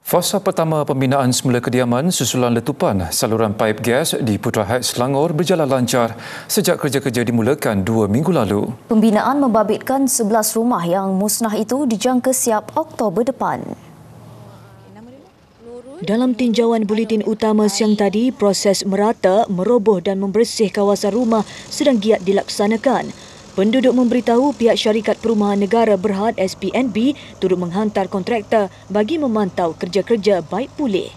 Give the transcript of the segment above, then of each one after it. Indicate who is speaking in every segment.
Speaker 1: Fasa pertama pembinaan semula kediaman susulan letupan saluran paip gas di Putra Heights, Selangor berjalan lancar sejak kerja-kerja dimulakan 2 minggu lalu.
Speaker 2: Pembinaan membabitkan 11 rumah yang musnah itu dijangka siap Oktober depan.
Speaker 3: Dalam tinjauan buletin utama siang tadi, proses merata, meroboh dan membersih kawasan rumah sedang giat dilaksanakan. Penduduk memberitahu pihak Syarikat Perumahan Negara Berhad SPNB turut menghantar kontraktor bagi memantau kerja-kerja baik pulih.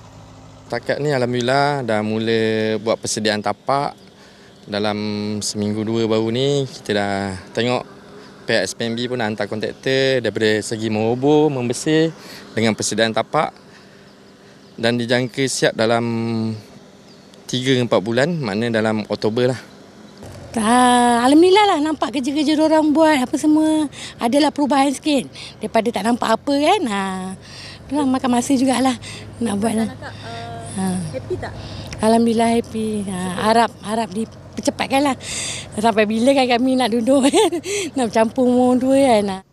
Speaker 4: Setakat ni alhamdulillah dah mula buat persediaan tapak. Dalam seminggu dua baru ni kita dah tengok pihak SPNB pun dah hantar kontraktor daripada segi meroboh, membersih dengan persediaan tapak dan dijangka siap dalam 3-4 bulan, maknanya dalam Oktober lah.
Speaker 5: Alhamdulillah lah nampak kerja-kerja diorang buat apa semua adalah perubahan sikit daripada tak nampak apa kan. Diorang makan masa jugalah nak buat lah.
Speaker 3: Happy tak?
Speaker 5: Alhamdulillah happy. Harap dipercepatkan lah. Sampai bila kan kami nak duduk kan. Nak bercampur umur dua kan.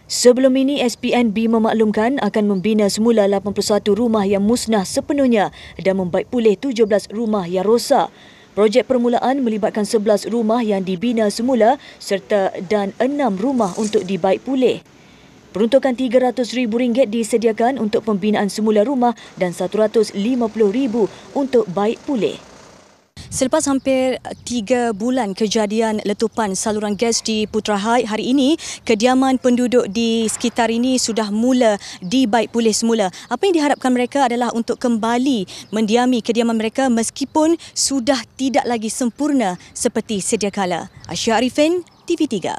Speaker 3: Sebelum ini, SPNB memaklumkan akan membina semula 81 rumah yang musnah sepenuhnya dan membaik pulih 17 rumah yang rosak. Projek permulaan melibatkan 11 rumah yang dibina semula serta dan 6 rumah untuk dibaik pulih. Peruntukan RM300,000 disediakan untuk pembinaan semula rumah dan RM150,000 untuk baik pulih.
Speaker 6: Selepas hampir 3 bulan kejadian letupan saluran gas di Putra Heights, hari ini kediaman penduduk di sekitar ini sudah mula dibaik pulih semula. Apa yang diharapkan mereka adalah untuk kembali mendiami kediaman mereka meskipun sudah tidak lagi sempurna seperti sedia kala. Asia Arifin, TV3.